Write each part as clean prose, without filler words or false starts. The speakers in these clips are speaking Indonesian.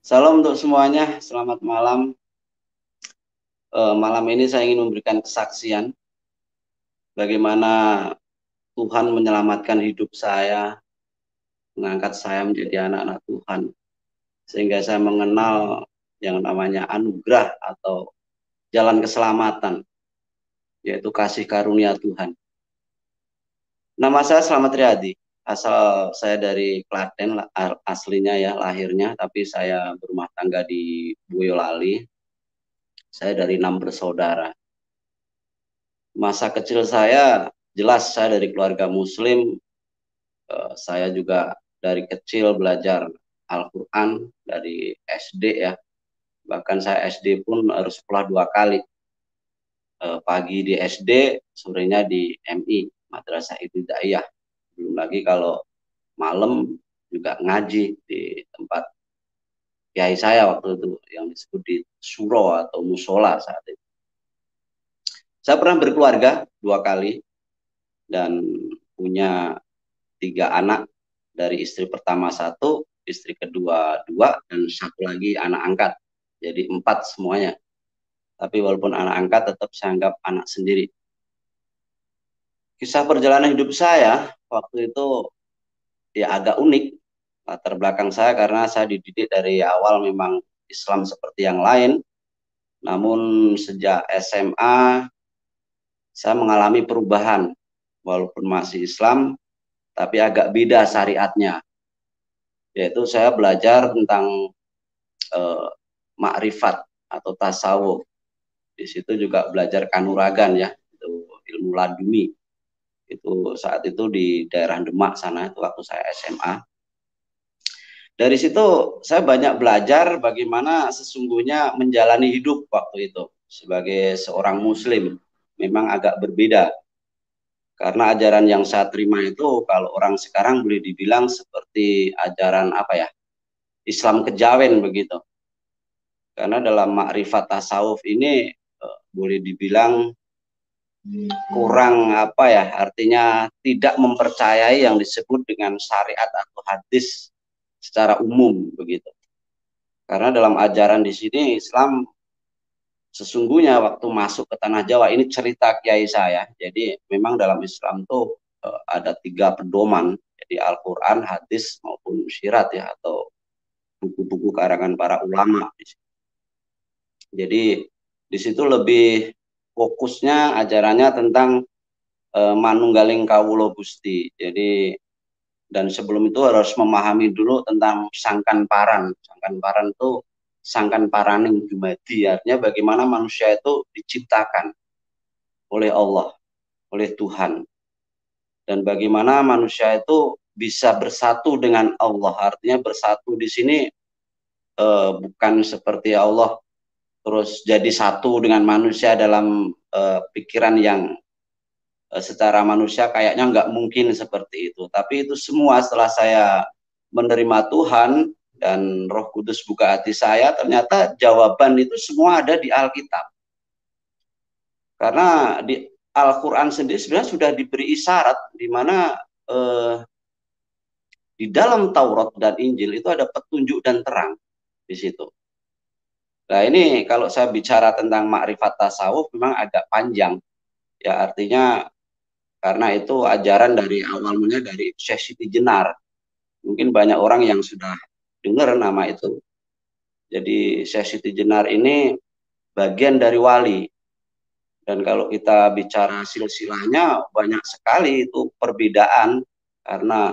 Salam untuk semuanya, selamat malam. Malam ini saya ingin memberikan kesaksian bagaimana Tuhan menyelamatkan hidup saya, mengangkat saya menjadi anak-anak Tuhan, sehingga saya mengenal yang namanya anugerah atau jalan keselamatan, yaitu kasih karunia Tuhan. Nama saya Slamet Riyadi, asal saya dari Klaten, aslinya ya lahirnya, tapi saya berumah tangga di Boyolali. Saya dari 6 bersaudara. Masa kecil saya jelas saya dari keluarga Muslim. Saya juga dari kecil belajar Al-Quran dari SD ya. Bahkan saya SD pun harus sekolah 2 kali. Pagi di SD, sorenya di MI, Madrasah Ibtidaiyah. Belum lagi kalau malam juga ngaji di tempat kiai saya waktu itu yang disebut di Suro atau Musola saat itu. Saya pernah berkeluarga 2 kali dan punya 3 anak, dari istri pertama 1, istri kedua 2, dan 1 lagi anak angkat. Jadi 4 semuanya. Tapi walaupun anak angkat tetap saya anggap anak sendiri. Kisah perjalanan hidup saya waktu itu ya agak unik. Latar belakang saya karena saya dididik dari awal memang Islam seperti yang lain. Namun sejak SMA saya mengalami perubahan. Walaupun masih Islam, tapi agak beda syariatnya. Yaitu saya belajar tentang eh, makrifat atau tasawuf. Di situ juga belajar kanuragan ya, itu ilmu laduni. Itu saat itu di daerah Demak sana itu waktu saya SMA. Dari situ saya banyak belajar bagaimana sesungguhnya menjalani hidup waktu itu sebagai seorang muslim. Memang agak berbeda karena ajaran yang saya terima itu kalau orang sekarang boleh dibilang seperti ajaran apa ya? Islam kejawen begitu. Karena dalam makrifat tasawuf ini boleh dibilang kurang apa ya, artinya tidak mempercayai yang disebut dengan syariat atau hadis secara umum begitu. Karena dalam ajaran di sini Islam sesungguhnya waktu masuk ke tanah Jawa, ini cerita kiai saya. Jadi memang dalam Islam tuh ada 3 pedoman, jadi Al-Quran, hadis maupun syirat ya, atau buku-buku karangan para ulama. Jadi di situ lebih fokusnya ajarannya tentang manunggaling kawulo Gusti. Jadi dan sebelum itu harus memahami dulu tentang sangkan paran. Sangkan paran itu sangkan paraning dumadi, artinya bagaimana manusia itu diciptakan oleh Allah, oleh Tuhan. Dan bagaimana manusia itu bisa bersatu dengan Allah. Artinya bersatu di sini bukan seperti Allah terus jadi satu dengan manusia dalam pikiran yang secara manusia kayaknya nggak mungkin seperti itu. Tapi itu semua setelah saya menerima Tuhan dan Roh Kudus buka hati saya, ternyata jawaban itu semua ada di Alkitab. Karena di Al-Quran sendiri sebenarnya sudah diberi isyarat di mana di dalam Taurat dan Injil itu ada petunjuk dan terang di situ. Nah ini kalau saya bicara tentang makrifat tasawuf memang agak panjang. Ya artinya karena itu ajaran dari awal mulanya dari Syekh Siti Jenar. Mungkin banyak orang yang sudah dengar nama itu. Jadi Syekh Siti Jenar ini bagian dari wali. Dan kalau kita bicara silsilahnya banyak sekali itu perbedaan. Karena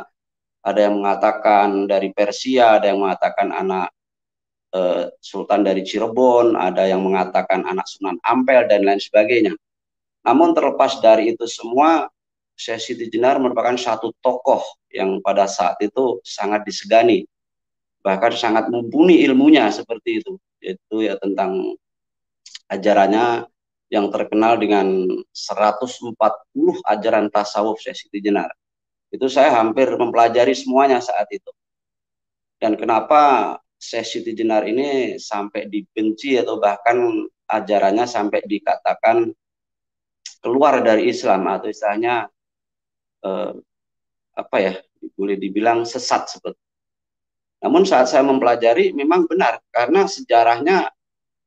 ada yang mengatakan dari Persia, ada yang mengatakan anak Sultan dari Cirebon, ada yang mengatakan anak Sunan Ampel, dan lain sebagainya. Namun terlepas dari itu semua, Syekh Siti Jenar merupakan satu tokoh yang pada saat itu sangat disegani, bahkan sangat mumpuni ilmunya seperti itu, yaitu ya tentang ajarannya yang terkenal dengan 140 ajaran tasawuf Syekh Siti Jenar. Itu saya hampir mempelajari semuanya saat itu. Dan kenapa Syekh Siti Jenar ini sampai dibenci atau bahkan ajarannya sampai dikatakan keluar dari Islam atau istilahnya apa ya, boleh dibilang sesat seperti. Namun saat saya mempelajari memang benar, karena sejarahnya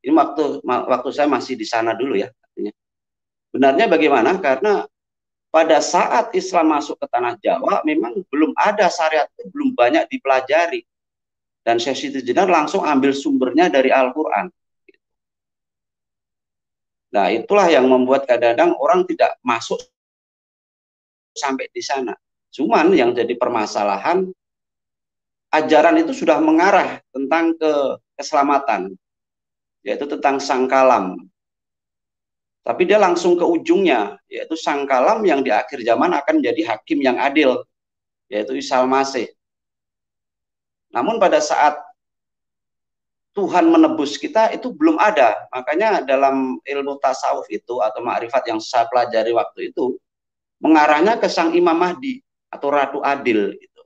ini waktu saya masih di sana dulu ya. Artinya. Benarnya bagaimana? Karena pada saat Islam masuk ke tanah Jawa, memang belum ada syariat, belum banyak dipelajari. Dan Syekh Siti Jenar langsung ambil sumbernya dari Al-Quran. Nah, itulah yang membuat kadang-kadang orang tidak masuk sampai di sana. Cuman yang jadi permasalahan, ajaran itu sudah mengarah tentang keselamatan, yaitu tentang sang kalam. Tapi dia langsung ke ujungnya, yaitu sang kalam yang di akhir zaman akan menjadi hakim yang adil, yaitu Isa Al-Masih. Namun pada saat Tuhan menebus kita itu belum ada. Makanya dalam ilmu tasawuf itu atau ma'rifat yang saya pelajari waktu itu, mengarahnya ke sang Imam Mahdi atau Ratu Adil. Gitu.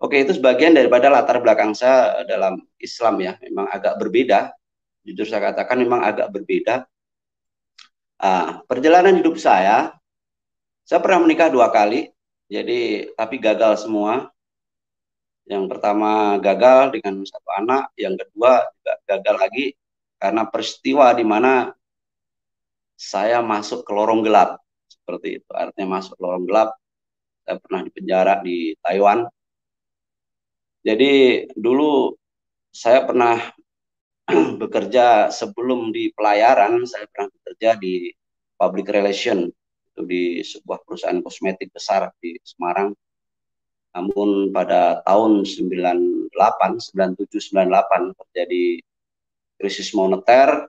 Oke, itu sebagian daripada latar belakang saya dalam Islam ya. Memang agak berbeda. Jujur saya katakan memang agak berbeda. Perjalanan hidup saya pernah menikah 2 kali. Jadi, tapi gagal semua. Yang pertama gagal dengan 1 anak, yang kedua juga gagal lagi karena peristiwa di mana saya masuk ke lorong gelap. Seperti itu, artinya masuk ke lorong gelap. Saya pernah dipenjara di Taiwan. Jadi dulu saya pernah bekerja sebelum di pelayaran, saya pernah bekerja di public relation, itu di sebuah perusahaan kosmetik besar di Semarang. Namun pada tahun 98, 97, 98 terjadi krisis moneter,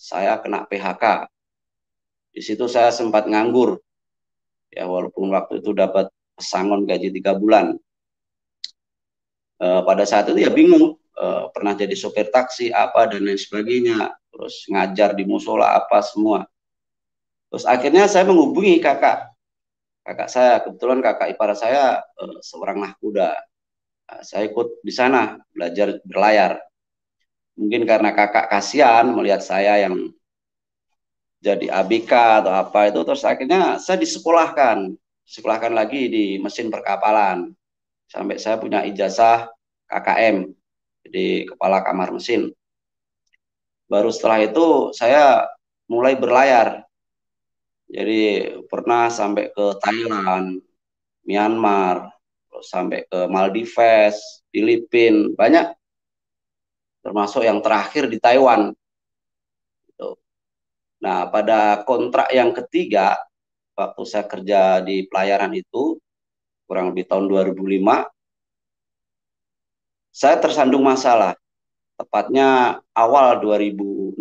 saya kena PHK. Di situ saya sempat nganggur, ya walaupun waktu itu dapat pesangon gaji 3 bulan. Pada saat itu ya bingung, pernah jadi sopir taksi apa dan lain sebagainya, terus ngajar di musola apa semua. Terus akhirnya saya menghubungi kakak saya, kebetulan kakak ipar saya seorang nahkuda. Saya ikut di sana belajar berlayar. Mungkin karena kakak kasihan melihat saya yang jadi ABK atau apa itu, terus akhirnya saya disekolahkan lagi di mesin perkapalan sampai saya punya ijazah KKM, jadi kepala kamar mesin. Baru setelah itu saya mulai berlayar. Jadi pernah sampai ke Thailand, Myanmar, terus sampai ke Maldives, Filipina, banyak. Termasuk yang terakhir di Taiwan. Gitu. Nah, pada kontrak yang ketiga, waktu saya kerja di pelayaran itu, kurang lebih tahun 2005, saya tersandung masalah. Tepatnya awal 2006,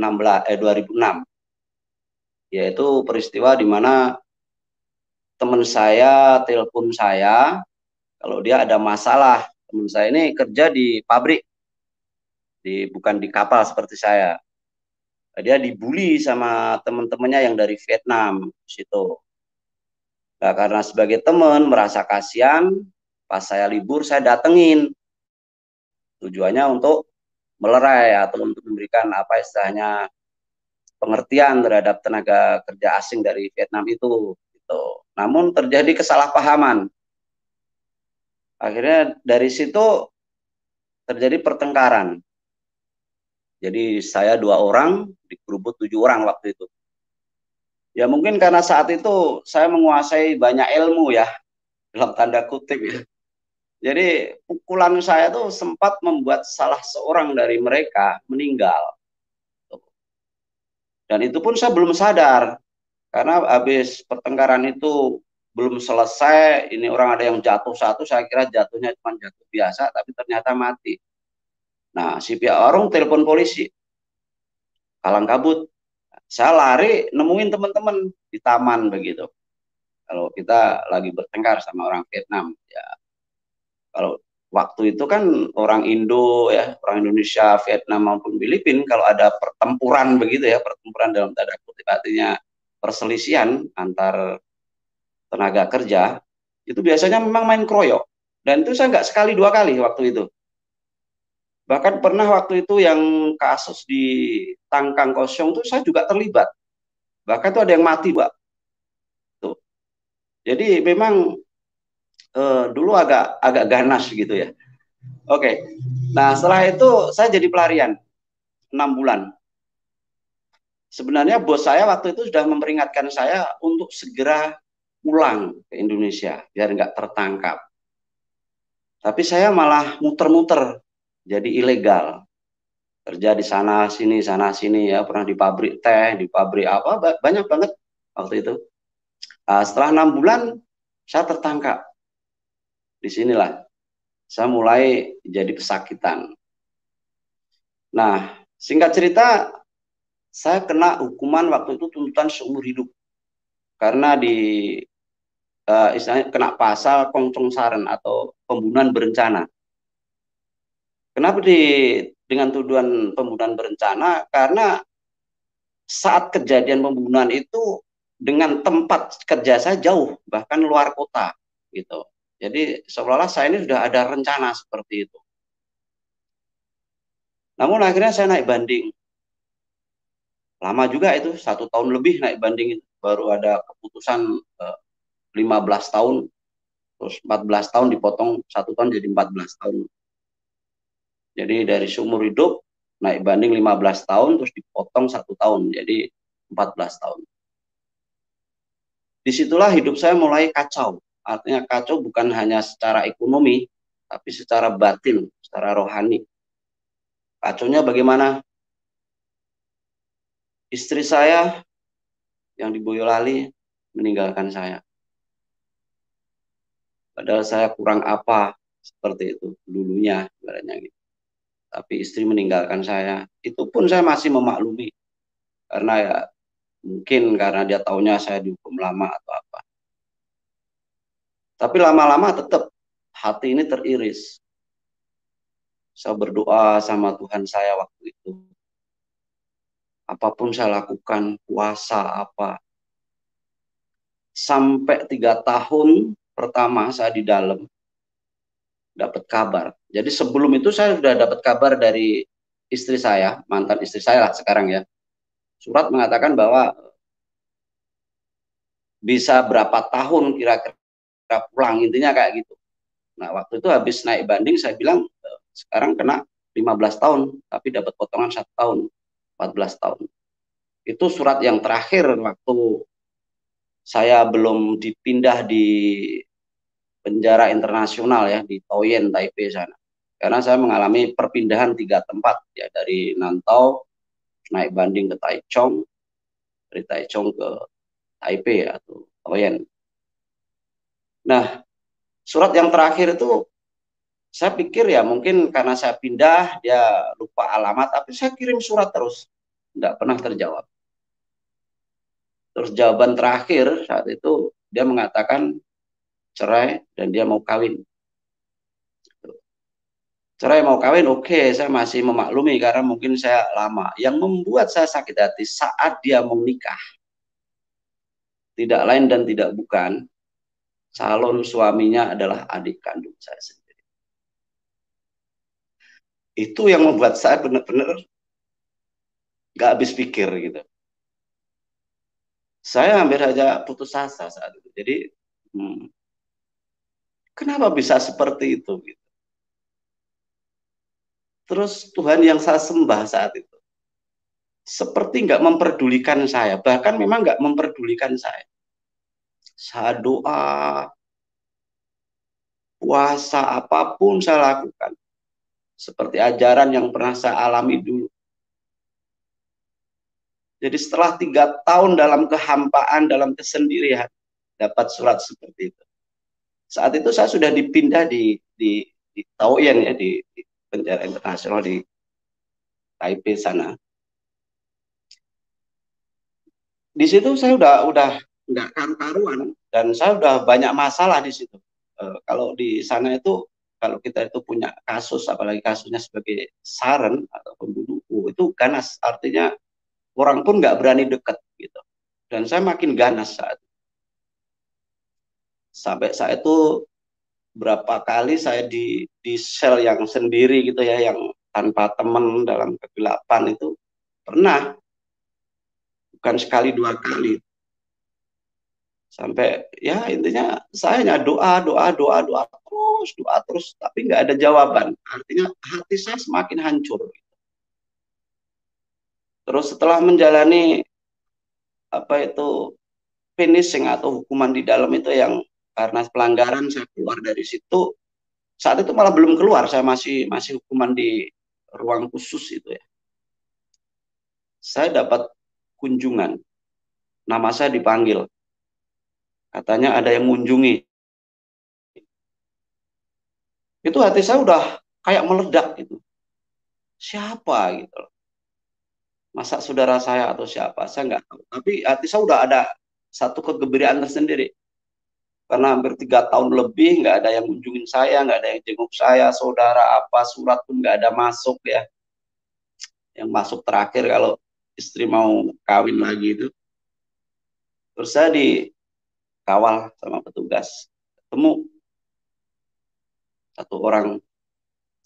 yaitu peristiwa di mana teman saya telepon saya kalau dia ada masalah. Teman saya ini kerja di pabrik, bukan di kapal seperti saya. Dia dibully sama teman-temannya yang dari Vietnam situ. Nah, karena sebagai teman merasa kasihan, pas saya libur saya datengin. Tujuannya untuk melerai atau untuk memberikan apa istilahnya pengertian terhadap tenaga kerja asing dari Vietnam itu. Gitu. Namun terjadi kesalahpahaman. Akhirnya dari situ terjadi pertengkaran. Jadi saya 2 orang, dikerubut 7 orang waktu itu. Ya mungkin karena saat itu saya menguasai banyak ilmu ya, dalam tanda kutip ya. Jadi pukulan saya tuh sempat membuat salah seorang dari mereka meninggal. Dan itu pun saya belum sadar, karena habis pertengkaran itu belum selesai, ini orang ada yang jatuh satu, saya kira jatuhnya cuma jatuh biasa, tapi ternyata mati. Nah, si pihak warung telepon polisi, kalang kabut. Saya lari nemuin teman-teman di taman begitu. Kalau kita lagi bertengkar sama orang Vietnam, ya kalau waktu itu kan orang Indo ya, orang Indonesia, Vietnam maupun Filipina, kalau ada pertempuran begitu ya, pertempuran dalam tanda kutip artinya perselisihan antar tenaga kerja, itu biasanya memang main kroyok. Dan itu saya nggak sekali 2 kali waktu itu. Bahkan pernah waktu itu yang kasus di Tangkang Kosong itu saya juga terlibat. Bahkan itu ada yang mati, Pak. Tuh. Jadi memang dulu agak ganas gitu ya. Oke. Nah, setelah itu saya jadi pelarian 6 bulan. Sebenarnya bos saya waktu itu sudah memperingatkan saya untuk segera pulang ke Indonesia biar nggak tertangkap. Tapi saya malah muter-muter jadi ilegal. Kerja di sana sini ya, pernah di pabrik teh, di pabrik apa, banyak banget waktu itu. Setelah 6 bulan saya tertangkap. Disinilah saya mulai jadi pesakitan. Nah, singkat cerita, saya kena hukuman waktu itu tuntutan seumur hidup karena istilahnya kena pasal kongcongsaran atau pembunuhan berencana. Kenapa dengan tuduhan pembunuhan berencana? Karena saat kejadian pembunuhan itu dengan tempat kerja saya jauh, bahkan luar kota, gitu. Jadi seolah-olah saya ini sudah ada rencana seperti itu. Namun akhirnya saya naik banding. Lama juga itu, 1 tahun lebih naik banding itu. Baru ada keputusan 15 tahun, terus 14 tahun dipotong 1 tahun jadi 14 tahun. Jadi dari seumur hidup naik banding 15 tahun, terus dipotong 1 tahun, jadi 14 tahun. Disitulah hidup saya mulai kacau. Artinya kacau bukan hanya secara ekonomi, tapi secara batin, secara rohani. Kacaunya bagaimana? Istri saya yang di Boyolali meninggalkan saya. Padahal saya kurang apa seperti itu dulunya, ibaratnya gitu. Tapi istri meninggalkan saya. Itu pun saya masih memaklumi. Karena ya mungkin karena dia taunya saya dihukum lama atau apa. Tapi lama-lama tetap hati ini teriris. Saya berdoa sama Tuhan saya waktu itu. Apapun saya lakukan, puasa apa. Sampai 3 tahun pertama saya di dalam, dapat kabar. Jadi sebelum itu saya sudah dapat kabar dari istri saya, mantan istri saya lah sekarang ya. Surat mengatakan bahwa bisa berapa tahun kira-kira pulang, intinya kayak gitu. Nah, waktu itu habis naik banding saya bilang sekarang kena 15 tahun, tapi dapat potongan 1 tahun, 14 tahun. Itu surat yang terakhir waktu saya belum dipindah di penjara internasional ya, di Taoyuan, Taipei sana. Karena saya mengalami perpindahan 3 tempat, ya dari Nantau, naik banding ke Taichung, dari Taichung ke Taipei atau Taoyuan. Nah, surat yang terakhir itu saya pikir ya mungkin karena saya pindah, dia lupa alamat, tapi saya kirim surat terus. Tidak pernah terjawab. Terus jawaban terakhir saat itu dia mengatakan cerai dan dia mau kawin. Cerai mau kawin, oke, saya masih memaklumi karena mungkin saya lama. Yang membuat saya sakit hati saat dia mau nikah, tidak lain dan tidak bukan, calon suaminya adalah adik kandung saya sendiri. Itu yang membuat saya benar-benar gak habis pikir gitu. Saya hampir saja putus asa saat itu. Jadi, kenapa bisa seperti itu? Gitu. Terus Tuhan yang saya sembah saat itu, seperti nggak memperdulikan saya, bahkan memang nggak memperdulikan saya. Saya doa, puasa, apapun saya lakukan. Seperti ajaran yang pernah saya alami dulu. Jadi setelah 3 tahun dalam kehampaan, dalam kesendirian, dapat surat seperti itu. Saat itu saya sudah dipindah di Taoyuan ya, di penjara internasional di Taipei sana. Di situ saya udah nggak karu-karuan dan saya udah banyak masalah di situ. Kalau di sana itu kalau kita itu punya kasus, apalagi kasusnya sebagai saran atau pembunuh, itu ganas, artinya orang pun nggak berani dekat gitu. Dan saya makin ganas saat sampai saya itu berapa kali saya di sel yang sendiri gitu ya, yang tanpa teman dalam kegelapan itu pernah, bukan sekali 2 kali. Sampai ya intinya saya hanya doa, doa, doa, doa terus, tapi nggak ada jawaban. Artinya hati saya semakin hancur. Terus setelah menjalani apa itu finishing atau hukuman di dalam itu yang karena pelanggaran saya keluar dari situ, saat itu malah belum keluar, saya masih masih hukuman di ruang khusus itu ya. Saya dapat kunjungan, nama saya dipanggil, katanya ada yang mengunjungi. Itu hati saya udah kayak meledak gitu. Siapa gitu loh. Masa saudara saya atau siapa, saya nggak tahu. Tapi hati saya udah ada satu kegembiraan tersendiri. Karena hampir 3 tahun lebih nggak ada yang kunjungin saya, nggak ada yang jenguk saya, saudara apa, surat pun nggak ada masuk ya. Yang masuk terakhir kalau istri mau kawin lagi itu. Terus saya dikawal sama petugas. Ketemu satu orang,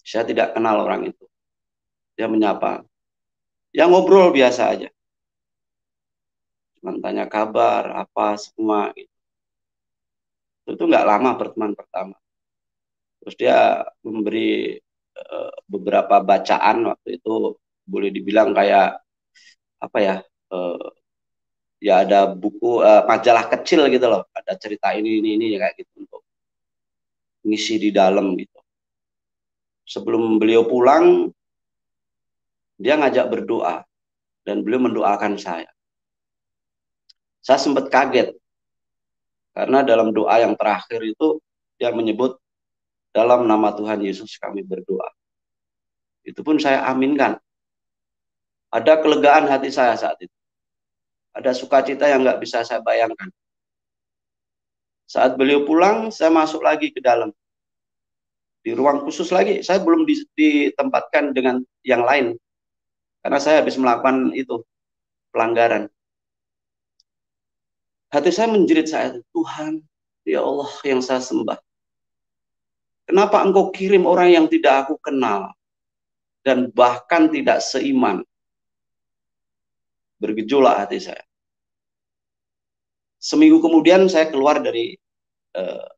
saya tidak kenal orang itu. Dia menyapa. Ya ngobrol biasa aja. Cuma tanya kabar, apa semua. Gitu. Itu nggak lama pertemuan pertama. Terus dia memberi beberapa bacaan waktu itu, boleh dibilang kayak apa ya, uh, ya ada buku majalah kecil gitu loh, ada cerita ini ya kayak gitu untuk ngisi di dalam gitu. Sebelum beliau pulang, dia ngajak berdoa dan beliau mendoakan saya. Saya sempat kaget karena dalam doa yang terakhir itu dia menyebut dalam nama Tuhan Yesus kami berdoa. Itu pun saya aminkan. Ada kelegaan hati saya saat itu. Ada sukacita yang nggak bisa saya bayangkan. Saat beliau pulang, saya masuk lagi ke dalam. Di ruang khusus lagi, saya belum ditempatkan dengan yang lain. Karena saya habis melakukan itu, pelanggaran. Hati saya menjerit saya, Tuhan, ya Allah yang saya sembah. Kenapa engkau kirim orang yang tidak aku kenal, dan bahkan tidak seiman? Bergejolak hati saya. Seminggu kemudian saya keluar dari eh,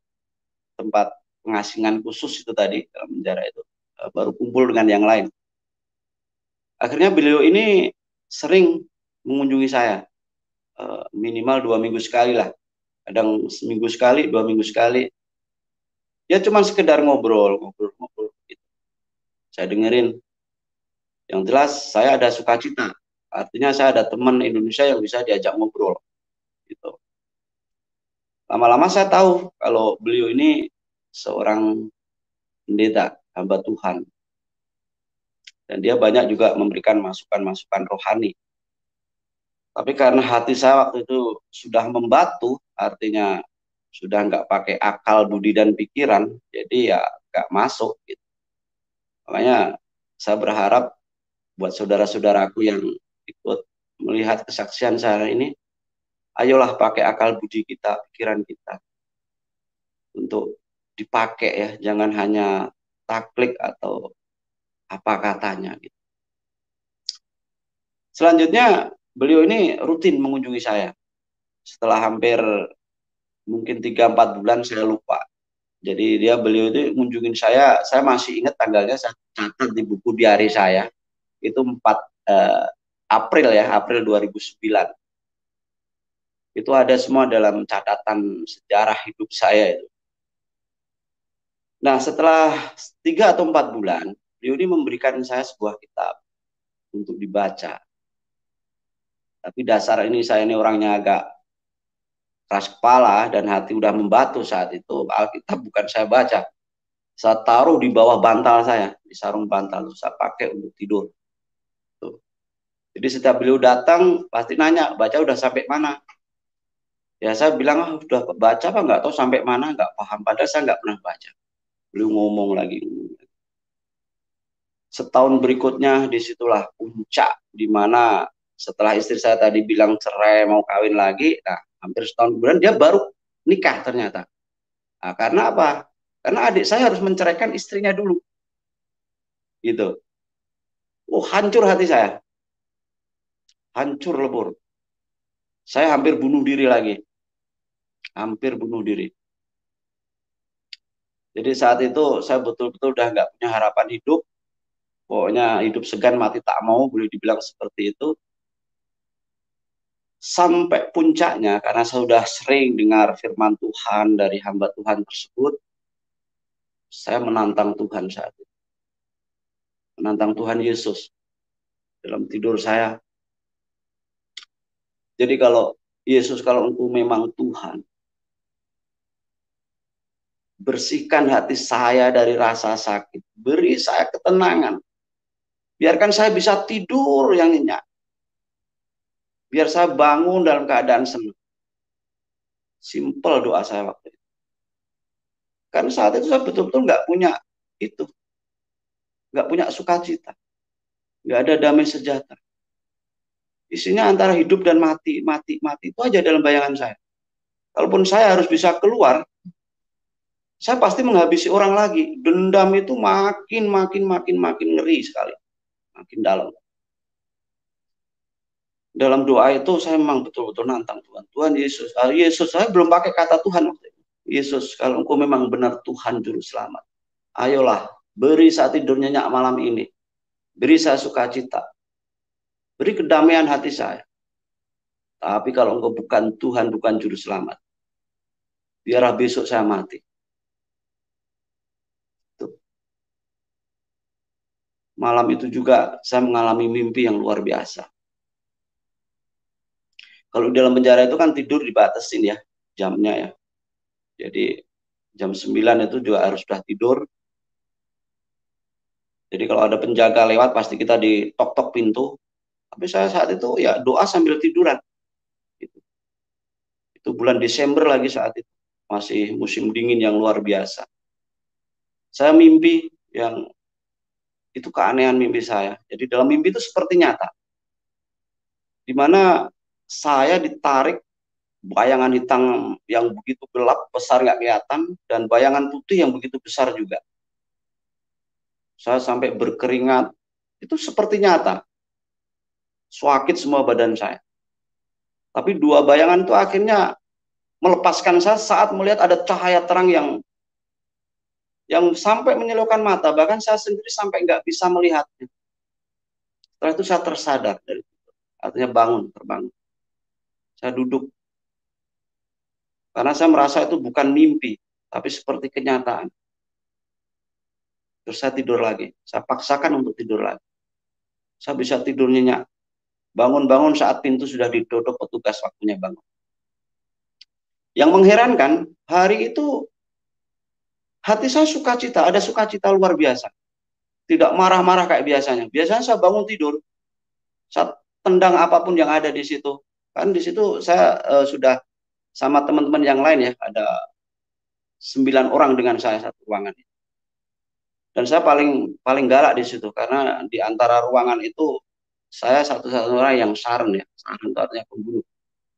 tempat pengasingan khusus itu tadi, dalam penjara itu. Baru kumpul dengan yang lain. Akhirnya beliau ini sering mengunjungi saya, minimal 2 minggu sekali lah, kadang seminggu sekali, 2 minggu sekali. Ya cuma sekedar ngobrol gitu. Saya dengerin. Yang jelas saya ada sukacita. Artinya saya ada teman Indonesia yang bisa diajak ngobrol. Gitu. Lama-lama saya tahu kalau beliau ini seorang pendeta, hamba Tuhan. Dan dia banyak juga memberikan masukan-masukan rohani. Tapi karena hati saya waktu itu sudah membatu, artinya sudah nggak pakai akal, budi, dan pikiran, jadi ya nggak masuk. Gitu. Makanya saya berharap buat saudara-saudaraku yang ikut melihat kesaksian saya ini, ayolah pakai akal budi kita, pikiran kita untuk dipakai ya, jangan hanya taklik atau apa katanya. Gitu. Selanjutnya beliau ini rutin mengunjungi saya. Setelah hampir mungkin 3-4 bulan saya lupa. Jadi beliau itu mengunjungi saya masih ingat tanggalnya, saya catat di buku diari saya. Itu 4 April ya, April 2009. Itu ada semua dalam catatan sejarah hidup saya itu. Nah, setelah 3 atau 4 bulan, beliau ini memberikan saya sebuah kitab untuk dibaca. Tapi dasar ini saya ini orangnya agak keras kepala dan hati udah membatu saat itu. Alkitab bukan saya baca. Saya taruh di bawah bantal saya, di sarung bantal. Saya pakai untuk tidur. Tuh. Jadi setiap beliau datang, pasti nanya, baca udah sampai mana? Ya saya bilang, udah baca apa nggak tahu sampai mana, nggak paham. Padahal saya nggak pernah baca. Beliau ngomong lagi. Setahun berikutnya disitulah puncak di mana setelah istri saya tadi bilang cerai mau kawin lagi, nah hampir setahun kemudian dia baru nikah ternyata. Nah, karena apa? Karena adik saya harus menceraikan istrinya dulu, gitu. Oh hancur hati saya, hancur lebur. Saya hampir bunuh diri lagi. hampir bunuh diri. Jadi saat itu saya betul-betul udah nggak punya harapan hidup. Pokoknya hidup segan mati tak mau, boleh dibilang seperti itu. Sampai puncaknya, karena saya sudah sering dengar firman Tuhan dari hamba Tuhan tersebut, saya menantang Tuhan saat itu. Menantang Tuhan Yesus dalam tidur saya. Jadi kalau Yesus, kalau engkau memang Tuhan, bersihkan hati saya dari rasa sakit. Beri saya ketenangan. Biarkan saya bisa tidur yang nyenyak. Biar saya bangun dalam keadaan senang. Simpel doa saya waktu itu. Karena saat itu saya betul-betul nggak punya itu. Nggak punya sukacita. Nggak ada damai sejahtera. Isinya antara hidup dan mati, mati, mati. Itu aja dalam bayangan saya. Kalaupun saya harus bisa keluar, saya pasti menghabisi orang lagi. Dendam itu makin ngeri sekali. Makin dalam. Dalam doa itu saya memang betul-betul nantang Tuhan. Tuhan Yesus, Yesus, saya belum pakai kata Tuhan waktu itu. Yesus, kalau engkau memang benar Tuhan Juru Selamat, ayolah, beri saat tidur nyenyak malam ini. Beri saya sukacita. Beri kedamaian hati saya. Tapi kalau engkau bukan Tuhan, bukan Juru Selamat, biarlah besok saya mati. Tuh. Malam itu juga saya mengalami mimpi yang luar biasa. Kalau dalam penjara itu kan tidur dibatasin ya, jamnya ya. Jadi jam 9 itu juga harus sudah tidur. Jadi kalau ada penjaga lewat pasti kita ditok-tok pintu. Tapi saya saat itu ya doa sambil tiduran. Itu bulan Desember lagi saat itu. Masih musim dingin yang luar biasa. Saya mimpi yang itu keanehan mimpi saya. Jadi dalam mimpi itu seperti nyata. Di mana saya ditarik bayangan hitam yang begitu gelap, besar nggak kelihatan, dan bayangan putih yang begitu besar juga. Saya sampai berkeringat. Itu seperti nyata. Sakit semua badan saya. Tapi dua bayangan itu akhirnya melepaskan saya saat melihat ada cahaya terang yang sampai menyilaukan mata. Bahkan saya sendiri sampai nggak bisa melihatnya. Setelah itu saya tersadar dari itu. Artinya bangun, terbangun. Saya duduk. Karena saya merasa itu bukan mimpi, tapi seperti kenyataan. Terus saya tidur lagi. Saya paksakan untuk tidur lagi. Saya bisa tidur nyenyak. Bangun-bangun saat pintu sudah ditutup, petugas waktunya bangun. Yang mengherankan, hari itu hati saya sukacita, ada sukacita luar biasa. Tidak marah-marah kayak biasanya. Biasanya saya bangun tidur, saya tendang apapun yang ada di situ. Kan di situ saya sudah sama teman-teman yang lain ya, ada 9 orang dengan saya satu ruangan. Dan saya paling paling galak di situ karena di antara ruangan itu saya satu-satunya orang yang saren ya, saren itu artinya pembunuh.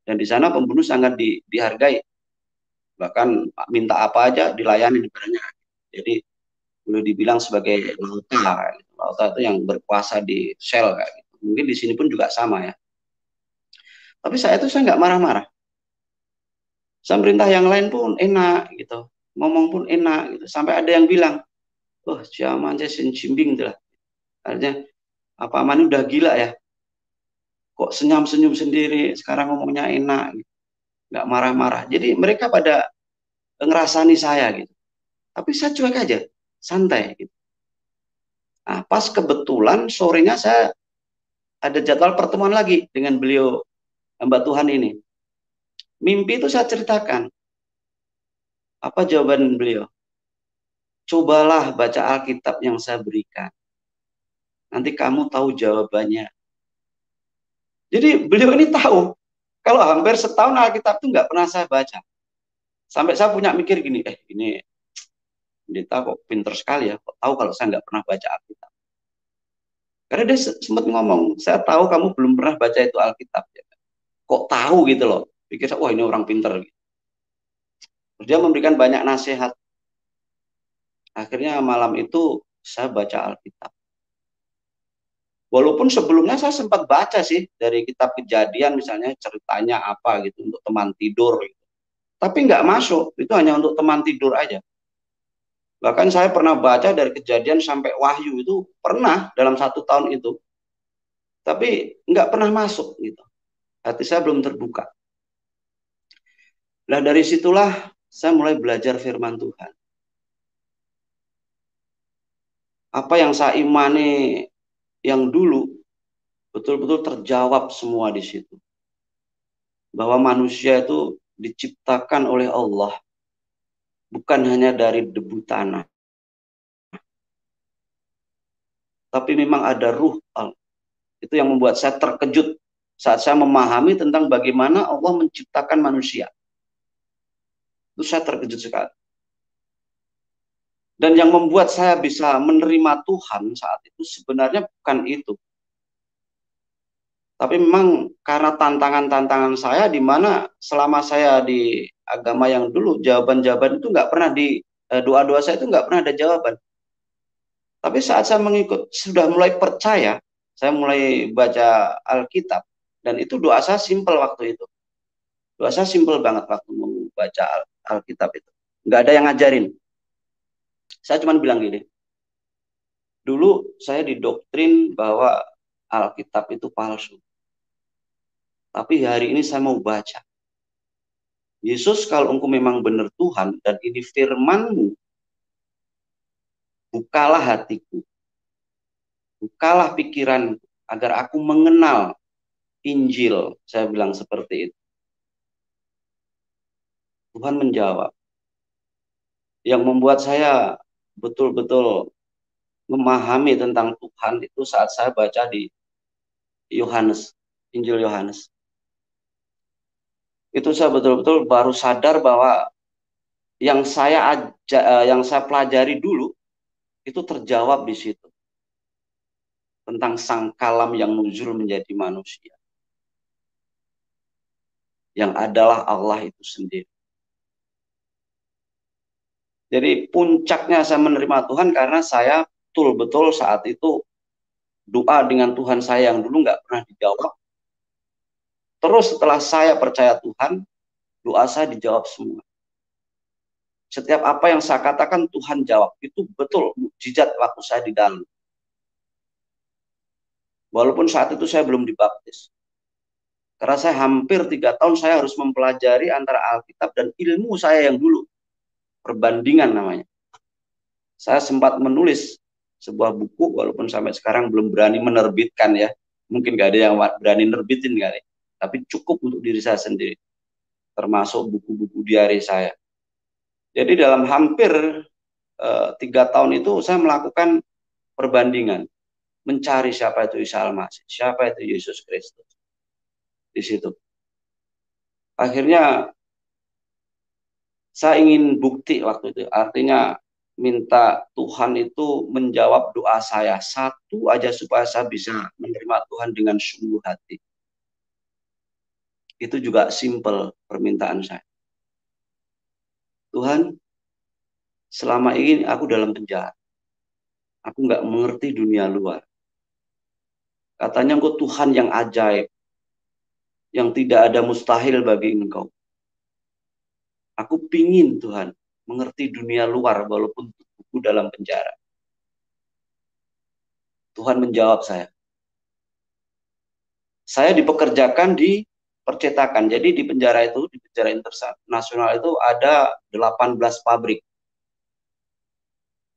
Dan di sana pembunuh sangat dihargai. Bahkan minta apa aja dilayani padanya. Jadi boleh dibilang sebagai lauta. Lauta itu yang berkuasa di sel kayak gitu. Mungkin di sini pun juga sama ya. Tapi saya nggak marah-marah. Saya perintah yang lain pun enak gitu. Ngomong pun enak gitu. Sampai ada yang bilang, "Oh, zaman saya cimbing tuh lah." Artinya apa man udah gila ya. Kok senyum-senyum sendiri, sekarang ngomongnya enak gitu. Nggak marah-marah. Jadi mereka pada ngerasani saya gitu. Tapi saya cuek aja, santai gitu. Nah, pas kebetulan sorenya saya ada jadwal pertemuan lagi dengan beliau hamba Tuhan ini. Mimpi itu saya ceritakan. Apa jawaban beliau? Cobalah baca Alkitab yang saya berikan. Nanti kamu tahu jawabannya. Jadi beliau ini tahu. Kalau hampir setahun Alkitab itu nggak pernah saya baca. Sampai saya punya mikir gini, ini pendeta kok pinter sekali ya. Kok tahu kalau saya nggak pernah baca Alkitab. Karena dia sempat ngomong, saya tahu kamu belum pernah baca itu Alkitab. Kok tahu gitu loh. Pikir saya, wah ini orang pinter. Terus dia memberikan banyak nasihat. Akhirnya malam itu saya baca Alkitab. Walaupun sebelumnya saya sempat baca sih dari kitab Kejadian misalnya ceritanya apa gitu untuk teman tidur gitu. Tapi nggak masuk, itu hanya untuk teman tidur aja. Bahkan saya pernah baca dari Kejadian sampai Wahyu itu pernah dalam 1 tahun itu, tapi nggak pernah masuk gitu. Hati saya belum terbuka. Nah dari situlah saya mulai belajar firman Tuhan. Apa yang saya imani yang dulu betul-betul terjawab semua di situ. Bahwa manusia itu diciptakan oleh Allah bukan hanya dari debu tanah, tapi memang ada ruh Allah. Itu yang membuat saya terkejut saat saya memahami tentang bagaimana Allah menciptakan manusia. Itu saya terkejut sekali. Dan yang membuat saya bisa menerima Tuhan saat itu sebenarnya bukan itu. Tapi memang karena tantangan-tantangan saya di mana selama saya di agama yang dulu jawaban-jawaban itu nggak pernah di doa-doa saya itu nggak pernah ada jawaban. Tapi saat saya mengikut sudah mulai percaya, saya mulai baca Alkitab dan itu doa saya simpel waktu itu. Doa saya simpel banget waktu membaca Alkitab itu. Nggak ada yang ngajarin. Saya cuma bilang gini, dulu saya didoktrin bahwa Alkitab itu palsu. Tapi hari ini saya mau baca. Yesus, kalau engkau memang benar Tuhan dan ini firman-Mu, bukalah hatiku, bukalah pikiranku, agar aku mengenal Injil. Saya bilang seperti itu. Tuhan menjawab. Yang membuat saya betul-betul memahami tentang Tuhan itu saat saya baca di Yohanes, Injil Yohanes. Itu saya betul-betul baru sadar bahwa yang saya pelajari dulu itu terjawab di situ tentang sang kalam yang nuzul menjadi manusia, yang adalah Allah itu sendiri. Jadi puncaknya saya menerima Tuhan karena saya betul-betul saat itu doa dengan Tuhan saya yang dulu nggak pernah dijawab. Terus setelah saya percaya Tuhan, doa saya dijawab semua. Setiap apa yang saya katakan Tuhan jawab. Itu betul mukjizat waktu saya di dalam. Walaupun saat itu saya belum dibaptis. Karena saya hampir 3 tahun saya harus mempelajari antara Alkitab dan ilmu saya yang dulu. Perbandingan namanya. Saya sempat menulis sebuah buku, walaupun sampai sekarang belum berani menerbitkan ya. Mungkin gak ada yang berani nerbitin kali. Tapi cukup untuk diri saya sendiri. Termasuk buku-buku diari saya. Jadi dalam hampir 3 tahun itu saya melakukan perbandingan. Mencari siapa itu Isa Al-Masih. Siapa itu Yesus Kristus. Di situ. Akhirnya saya ingin bukti waktu itu. Artinya minta Tuhan itu menjawab doa saya. Satu aja supaya saya bisa menerima Tuhan dengan sungguh hati. Itu juga simple permintaan saya. Tuhan, selama ini aku dalam penjara. Aku nggak mengerti dunia luar. Katanya engkau Tuhan yang ajaib. Yang tidak ada mustahil bagi engkau. Aku pingin Tuhan mengerti dunia luar walaupun tubuhku dalam penjara. Tuhan menjawab saya. Saya dipekerjakan di percetakan. Jadi di penjara itu, di penjara internasional itu ada 18 pabrik.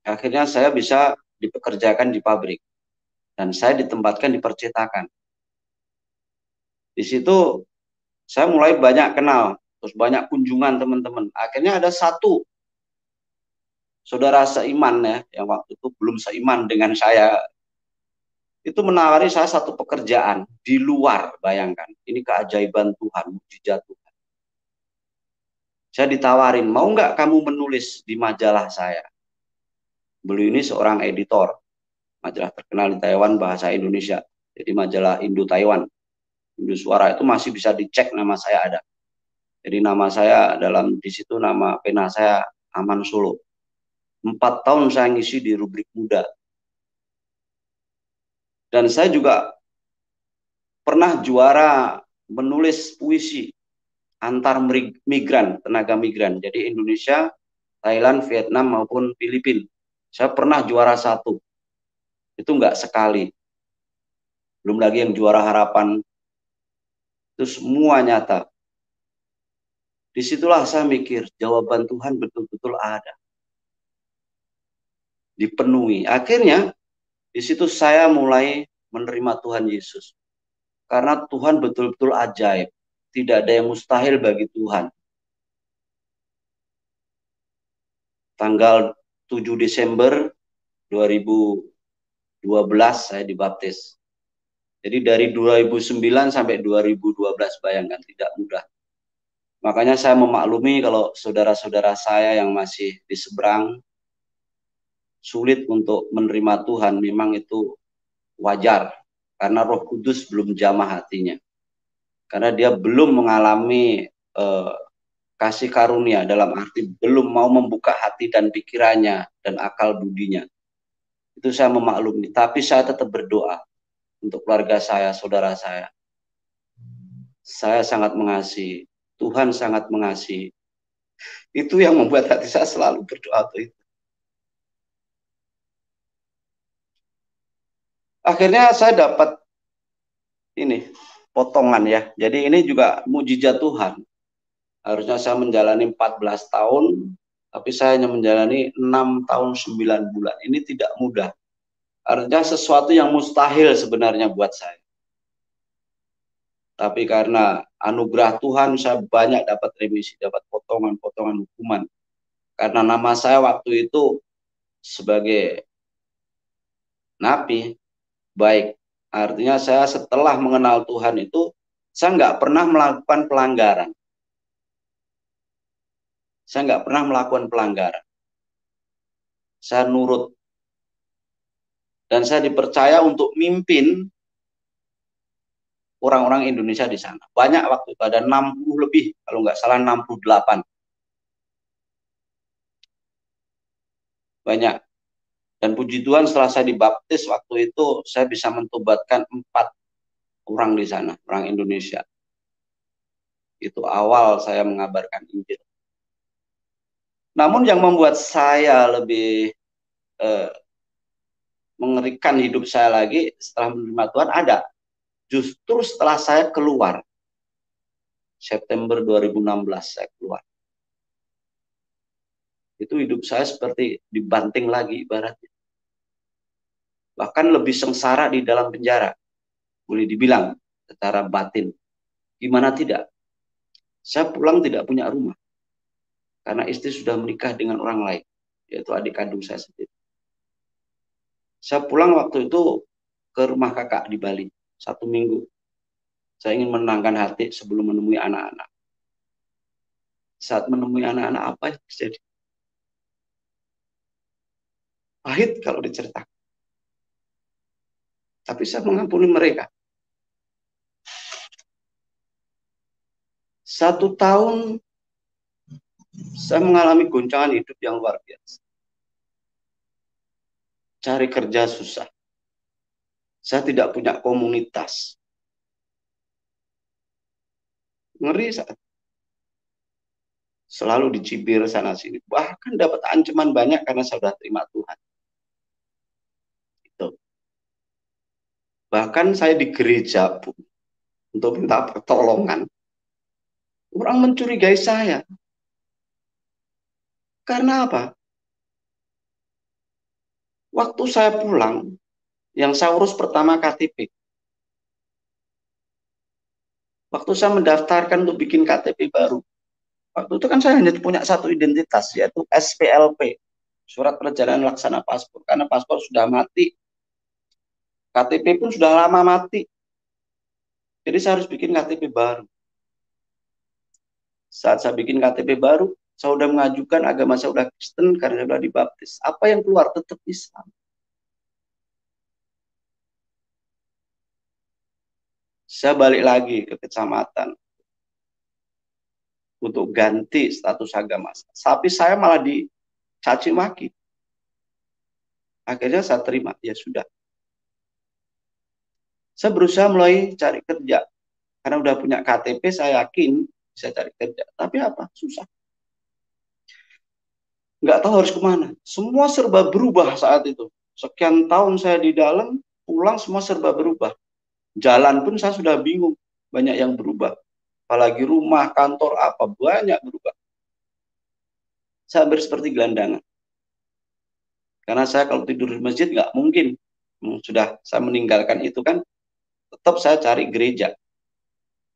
Akhirnya saya bisa dipekerjakan di pabrik. Dan saya ditempatkan di percetakan. Di situ saya mulai banyak kenal. Terus banyak kunjungan teman-teman. Akhirnya ada satu saudara seiman ya, yang waktu itu belum seiman dengan saya, itu menawari saya satu pekerjaan di luar. Bayangkan, ini keajaiban Tuhan, mukjizat Tuhan. Saya ditawarin, mau nggak kamu menulis di majalah saya? Beliau ini seorang editor, majalah terkenal di Taiwan bahasa Indonesia. Jadi majalah Indo Taiwan, Indo Suara itu masih bisa dicek nama saya ada. Jadi nama saya dalam di situ nama pena saya Aman Solo. 4 tahun saya ngisi di rubrik muda. Dan saya juga pernah juara menulis puisi antar migran, tenaga migran. Jadi Indonesia, Thailand, Vietnam maupun Filipina. Saya pernah juara 1. Itu enggak sekali. Belum lagi yang juara harapan. Itu semua nyata. Disitulah saya mikir, jawaban Tuhan betul-betul ada. Dipenuhi. Akhirnya, di situ saya mulai menerima Tuhan Yesus. Karena Tuhan betul-betul ajaib. Tidak ada yang mustahil bagi Tuhan. Tanggal 7 Desember 2012 saya dibaptis. Jadi dari 2009 sampai 2012, bayangkan, tidak mudah. Makanya saya memaklumi kalau saudara-saudara saya yang masih di seberang sulit untuk menerima Tuhan, memang itu wajar. Karena Roh Kudus belum jamah hatinya. Karena dia belum mengalami kasih karunia, dalam arti belum mau membuka hati dan pikirannya dan akal budinya. Itu saya memaklumi. Tapi saya tetap berdoa untuk keluarga saya, saudara saya. Saya sangat mengasihi. Tuhan sangat mengasihi. Itu yang membuat hati saya selalu berdoa untuk itu. Akhirnya saya dapat ini potongan ya. Jadi ini juga mujizat Tuhan. Harusnya saya menjalani 14 tahun, tapi saya hanya menjalani 6 tahun 9 bulan. Ini tidak mudah. Artinya sesuatu yang mustahil sebenarnya buat saya. Tapi karena anugerah Tuhan, saya banyak dapat remisi, dapat potongan-potongan hukuman. Karena nama saya waktu itu sebagai napi, baik. Artinya saya setelah mengenal Tuhan itu, saya nggak pernah melakukan pelanggaran. Saya nggak pernah melakukan pelanggaran. Saya nurut. Dan saya dipercaya untuk mimpin orang-orang Indonesia di sana. Banyak waktu itu, ada 60 lebih, kalau nggak salah 68. Banyak. Dan puji Tuhan setelah saya dibaptis waktu itu, saya bisa mentobatkan 4 orang di sana, orang Indonesia. Itu awal saya mengabarkan Injil. Namun yang membuat saya lebih mengerikan hidup saya lagi setelah menerima Tuhan ada. Justru setelah saya keluar, September 2016 saya keluar. Itu hidup saya seperti dibanting lagi ibaratnya. Bahkan lebih sengsara di dalam penjara. Boleh dibilang secara batin. Gimana tidak? Saya pulang tidak punya rumah. Karena istri sudah menikah dengan orang lain. Yaitu adik kandung saya sendiri. Saya pulang waktu itu ke rumah kakak di Bali. 1 minggu. Saya ingin menenangkan hati sebelum menemui anak-anak. Saat menemui anak-anak apa yang terjadi? Pahit kalau diceritakan. Tapi saya mengampuni mereka. 1 tahun saya mengalami goncangan hidup yang luar biasa. Cari kerja susah. Saya tidak punya komunitas. Ngeri saat. Selalu dicibir sana sini. Bahkan dapat ancaman banyak karena saya sudah terima Tuhan. Itu. Bahkan saya di gereja pun untuk minta pertolongan. Orang mencurigai saya. Karena apa? Waktu saya pulang, yang saya urus pertama KTP. Waktu saya mendaftarkan untuk bikin KTP baru. Waktu itu kan saya hanya punya satu identitas, yaitu SPLP. Surat Perjalanan Laksana Paspor. Karena paspor sudah mati. KTP pun sudah lama mati. Jadi saya harus bikin KTP baru. Saat saya bikin KTP baru, saya sudah mengajukan agama saya sudah Kristen karena saya sudah dibaptis. Apa yang keluar? Tetap Islam. Saya balik lagi ke kecamatan untuk ganti status agama. Tapi saya malah dicaci maki. Akhirnya saya terima, ya sudah. Saya berusaha mulai cari kerja. Karena udah punya KTP, saya yakin bisa cari kerja. Tapi apa? Susah. Nggak tahu harus kemana. Semua serba berubah saat itu. Sekian tahun saya di dalam, pulang semua serba berubah. Jalan pun saya sudah bingung. Banyak yang berubah. Apalagi rumah, kantor, apa, banyak berubah. Saya hampir seperti gelandangan. Karena saya kalau tidur di masjid nggak mungkin. Sudah saya meninggalkan itu kan, tetap saya cari gereja.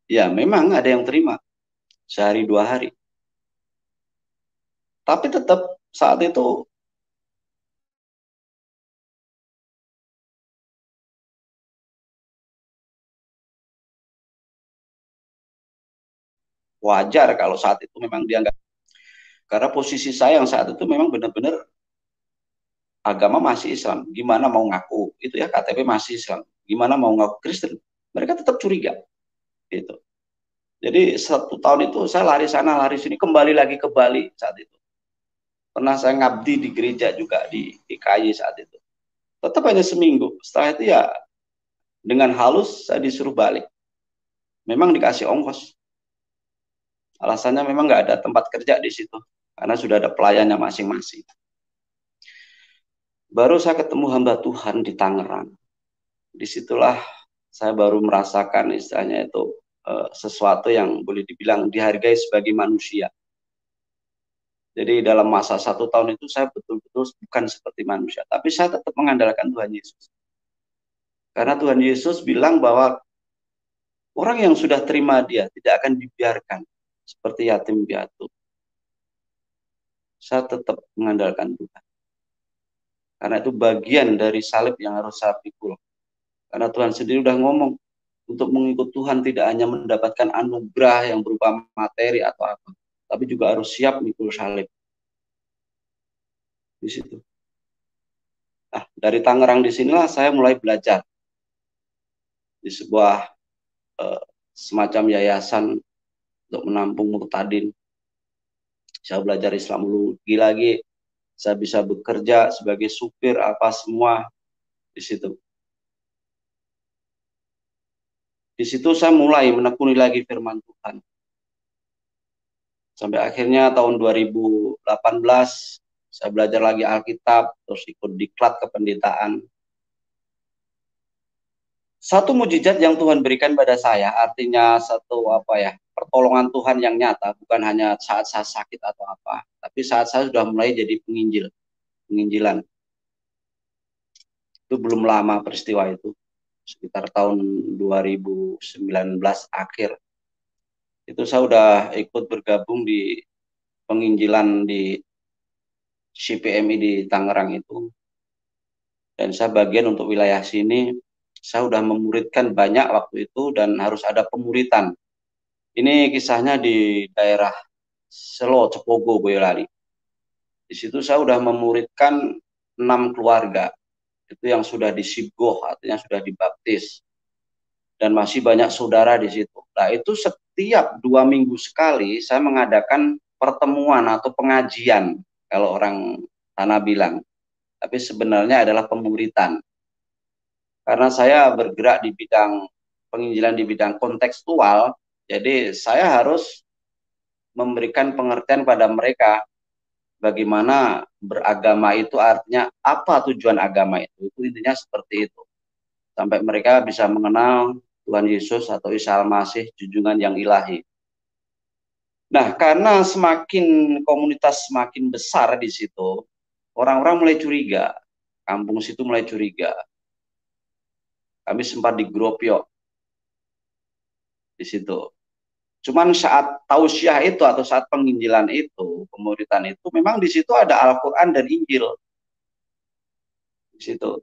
Ya memang ada yang terima. Sehari 2 hari. Tapi tetap saat itu wajar kalau saat itu memang dia nggak. Karena posisi saya yang saat itu memang benar-benar agama masih Islam. Gimana mau ngaku itu ya KTP masih Islam. Gimana mau ngaku Kristen? Mereka tetap curiga. Gitu. Jadi 1 tahun itu saya lari sana lari sini kembali lagi ke Bali saat itu. Pernah saya ngabdi di gereja juga di KY saat itu. Tetap hanya seminggu. Setelah itu ya dengan halus saya disuruh balik. Memang dikasih ongkos. Alasannya memang nggak ada tempat kerja di situ karena sudah ada pelayannya masing-masing. Baru saya ketemu hamba Tuhan di Tangerang. Disitulah saya baru merasakan istilahnya itu sesuatu yang boleh dibilang dihargai sebagai manusia. Jadi dalam masa 1 tahun itu saya betul-betul bukan seperti manusia, tapi saya tetap mengandalkan Tuhan Yesus. Karena Tuhan Yesus bilang bahwa orang yang sudah terima Dia tidak akan dibiarkan seperti yatim piatu. Saya tetap mengandalkan Tuhan. Karena itu bagian dari salib yang harus saya pikul. Karena Tuhan sendiri udah ngomong, untuk mengikut Tuhan tidak hanya mendapatkan anugerah yang berupa materi atau apa, tapi juga harus siap mikul salib. Di situ. Nah, dari Tangerang di sinilah saya mulai belajar di sebuah semacam yayasan untuk menampung murtadin. Saya belajar Islamologi lagi, saya bisa bekerja sebagai supir apa semua di situ. Di situ saya mulai menekuni lagi firman Tuhan. Sampai akhirnya tahun 2018 saya belajar lagi Alkitab, terus ikut diklat kependetaan. Satu mujizat yang Tuhan berikan pada saya, artinya satu apa ya, pertolongan Tuhan yang nyata, bukan hanya saat saya sakit atau apa, tapi saat saya sudah mulai jadi penginjilan. Itu belum lama peristiwa itu, sekitar tahun 2019 akhir. Itu saya udah ikut bergabung di penginjilan di CPMI di Tangerang itu. Dan saya bagian untuk wilayah sini, saya sudah memuridkan banyak waktu itu dan harus ada pemuritan. Ini kisahnya di daerah Selo, Cepogo, Boyolali. Di situ saya sudah memuridkan 6 keluarga. Itu yang sudah disibgoh, artinya sudah dibaptis. Dan masih banyak saudara di situ. Nah itu setiap 2 minggu sekali saya mengadakan pertemuan atau pengajian. Kalau orang tanah bilang. Tapi sebenarnya adalah pemuritan. Karena saya bergerak di bidang penginjilan di bidang kontekstual, jadi saya harus memberikan pengertian pada mereka bagaimana beragama itu artinya apa tujuan agama itu intinya seperti itu. Sampai mereka bisa mengenal Tuhan Yesus atau Isa Al-Masih, junjungan yang ilahi. Nah, karena semakin komunitas semakin besar di situ, orang-orang mulai curiga. Kampung situ mulai curiga. Kami sempat digropyok di situ. Cuman saat tausiah itu atau saat penginjilan itu, pemuritan itu, memang di situ ada Al-Quran dan Injil. Di situ.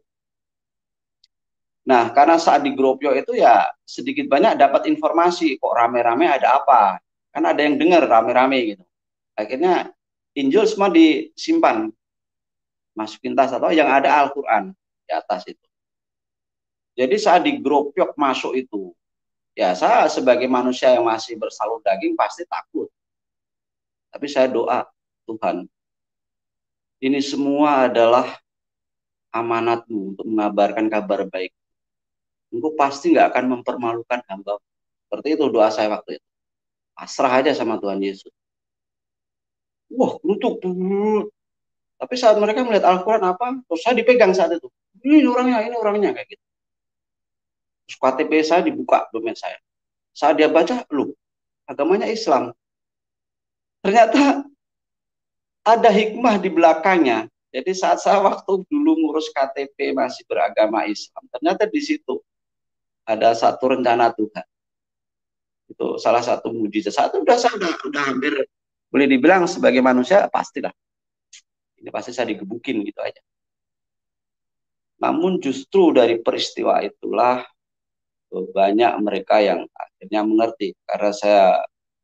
Nah, karena saat di Gropio itu ya sedikit banyak dapat informasi, kok rame-rame ada apa. Kan ada yang dengar rame-rame gitu. Akhirnya Injil semua disimpan. Masukin tas atau yang ada Al-Quran di atas itu. Jadi saat di Gropio masuk itu, ya saya sebagai manusia yang masih bersalur daging pasti takut. Tapi saya doa, Tuhan, ini semua adalah amanatmu untuk mengabarkan kabar baik. Engkau pasti nggak akan mempermalukan hamba. Seperti itu doa saya waktu itu. pasrah aja sama Tuhan Yesus. Wah, nutup. Tapi saat mereka melihat Al-Quran apa, terus saya dipegang saat itu. Ini orangnya kayak gitu. Terus KTP saya dibuka dompet saya. Saat dia baca, loh, agamanya Islam. Ternyata ada hikmah di belakangnya. Jadi saat saya waktu dulu ngurus KTP masih beragama Islam, ternyata di situ ada satu rencana Tuhan. Itu salah satu mujizat. Saat itu udah hampir boleh dibilang sebagai manusia pastilah. Ini pasti saya digebukin gitu aja. Namun justru dari peristiwa itulah banyak mereka yang akhirnya mengerti. Karena saya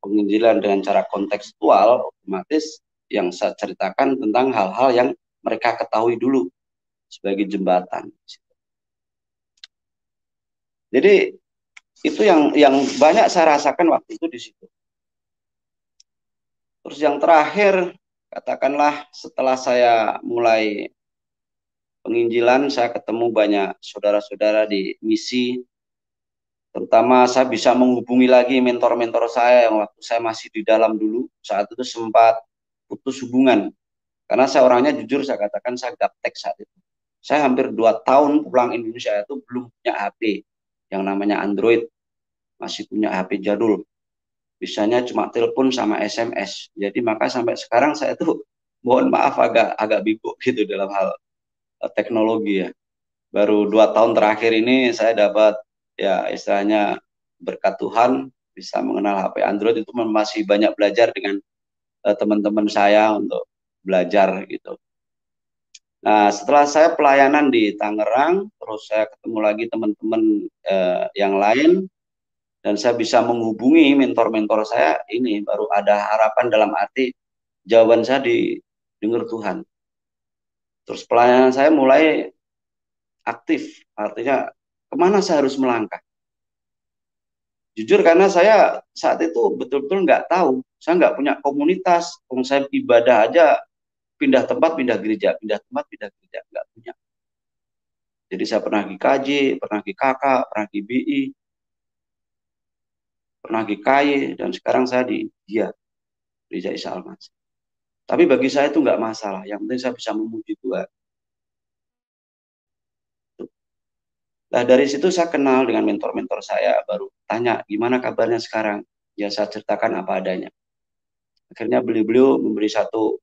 penginjilan dengan cara kontekstual, otomatis yang saya ceritakan tentang hal-hal yang mereka ketahui dulu sebagai jembatan. Jadi itu yang banyak saya rasakan waktu itu di situ. Terus yang terakhir, katakanlah setelah saya mulai penginjilan, saya ketemu banyak saudara-saudara di misi. Terutama saya bisa menghubungi lagi mentor-mentor saya yang waktu saya masih di dalam dulu. Saat itu sempat putus hubungan. Karena saya orangnya jujur, saya katakan saya gaptek saat itu. Saya hampir 2 tahun pulang Indonesia itu belum punya HP yang namanya Android. Masih punya HP jadul. Bisanya cuma telepon sama SMS. Jadi maka sampai sekarang saya tuh mohon maaf agak bego gitu dalam hal teknologi ya. Baru 2 tahun terakhir ini saya dapat ya istilahnya berkat Tuhan bisa mengenal HP Android, itu masih banyak belajar dengan teman-teman saya untuk belajar gitu. Nah, setelah saya pelayanan di Tangerang, terus saya ketemu lagi teman-teman yang lain, dan saya bisa menghubungi mentor-mentor saya, ini baru ada harapan dalam arti jawaban saya didengar Tuhan. Terus pelayanan saya mulai aktif, artinya kemana saya harus melangkah. Jujur karena saya saat itu betul-betul nggak tahu, saya nggak punya komunitas, saya ibadah aja pindah tempat, pindah gereja, pindah tempat, pindah gereja, nggak punya. Jadi saya pernah GKJ, pernah GKK, pernah GBI, pernah GKY, dan sekarang saya di dia, Gereja Isa Al-Masih. Tapi bagi saya itu nggak masalah, yang penting saya bisa memuji Tuhan. Nah dari situ saya kenal dengan mentor-mentor saya, baru tanya gimana kabarnya sekarang. Ya saya ceritakan apa adanya. Akhirnya beliau memberi satu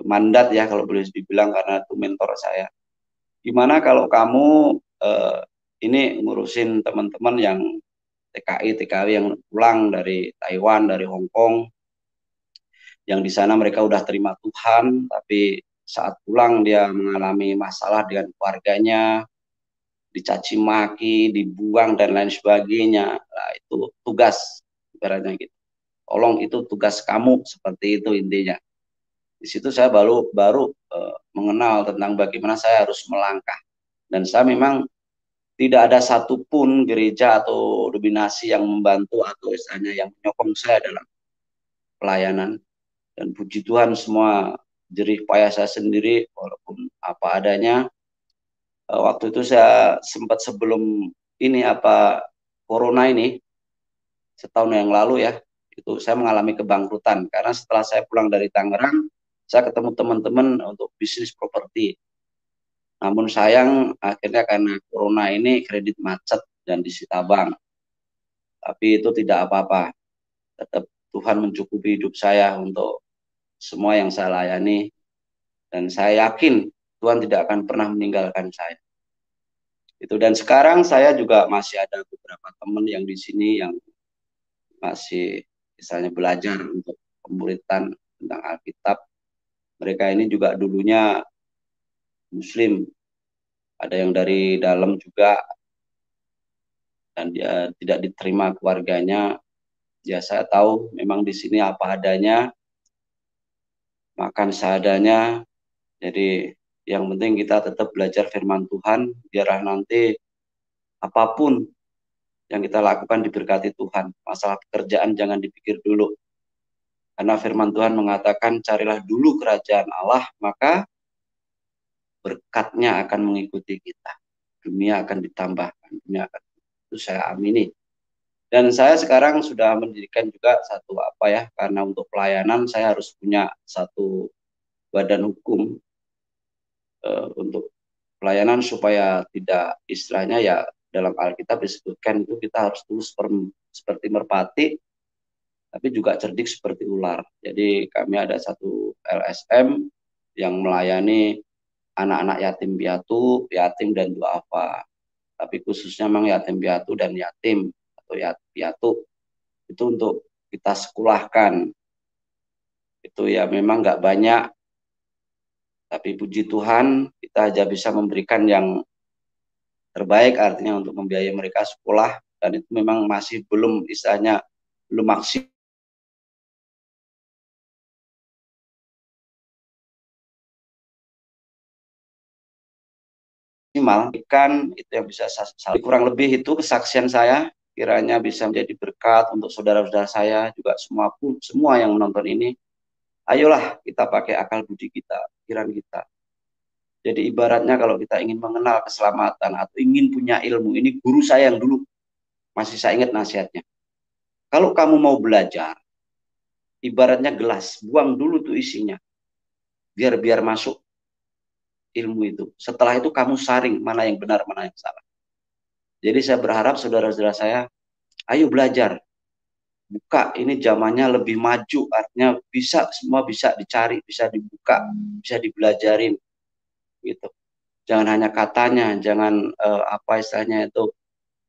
mandat ya kalau boleh dibilang, karena itu mentor saya. Gimana kalau kamu ini ngurusin teman-teman yang TKI, TKW yang pulang dari Taiwan, dari Hong Kong, yang di sana mereka udah terima Tuhan, tapi saat pulang dia mengalami masalah dengan keluarganya, dicaci maki, dibuang dan lain sebagainya. Nah, itu tugas ibaratnya gitu. Tolong itu tugas kamu, seperti itu intinya. Di situ saya baru mengenal tentang bagaimana saya harus melangkah. Dan saya memang tidak ada satupun gereja atau dominasi yang membantu atau istilahnya yang menyokong saya dalam pelayanan. Dan puji Tuhan semua jerih payah saya sendiri, walaupun apa adanya. Waktu itu saya sempat sebelum ini corona ini, setahun yang lalu ya, itu saya mengalami kebangkrutan karena setelah saya pulang dari Tangerang, saya ketemu teman-teman untuk bisnis properti. Namun sayang akhirnya karena corona ini kredit macet dan disita bank. Tapi itu tidak apa-apa. Tetap Tuhan mencukupi hidup saya untuk semua yang saya layani, dan saya yakin Tuhan tidak akan pernah meninggalkan saya. Itu, dan sekarang saya juga masih ada beberapa teman yang di sini yang masih misalnya belajar untuk pemuritan tentang Alkitab. Mereka ini juga dulunya Muslim, ada yang dari dalam juga, dan dia tidak diterima keluarganya. Ya saya tahu memang di sini apa adanya, makan seadanya. Jadi yang penting kita tetap belajar firman Tuhan, biarlah nanti apapun yang kita lakukan diberkati Tuhan. Masalah pekerjaan jangan dipikir dulu. Karena firman Tuhan mengatakan carilah dulu kerajaan Allah, maka berkatnya akan mengikuti kita. Dunia akan ditambahkan. Dunia akan, itu saya amini. Dan saya sekarang sudah mendirikan juga satu apa ya, karena untuk pelayanan saya harus punya satu badan hukum untuk pelayanan supaya tidak istilahnya ya dalam Alkitab disebutkan itu kita harus tulus seperti merpati tapi juga cerdik seperti ular. Jadi kami ada satu LSM yang melayani anak-anak yatim piatu, yatim dan duafa. Tapi khususnya memang yatim piatu dan yatim atau yatim piatu itu untuk kita sekolahkan. Itu ya memang nggak banyak, tapi puji Tuhan kita aja bisa memberikan yang terbaik artinya untuk membiayai mereka sekolah dan itu memang masih belum istilahnya belum maksimal kan itu yang bisa saya kurang lebih itu kesaksian saya kiranya bisa menjadi berkat untuk saudara-saudara saya juga semua yang menonton ini. Ayolah kita pakai akal budi kita, pikiran kita. Jadi ibaratnya kalau kita ingin mengenal keselamatan atau ingin punya ilmu, ini guru saya yang dulu masih saya ingat nasihatnya. Kalau kamu mau belajar, ibaratnya gelas, buang dulu tuh isinya, biar biar masuk ilmu itu. Setelah itu kamu saring mana yang benar, mana yang salah. Jadi saya berharap saudara-saudara saya, ayo belajar. Buka, ini zamannya lebih maju, artinya bisa semua bisa dicari, bisa dibuka, bisa dibelajarin gitu. Jangan hanya katanya, jangan apa istilahnya itu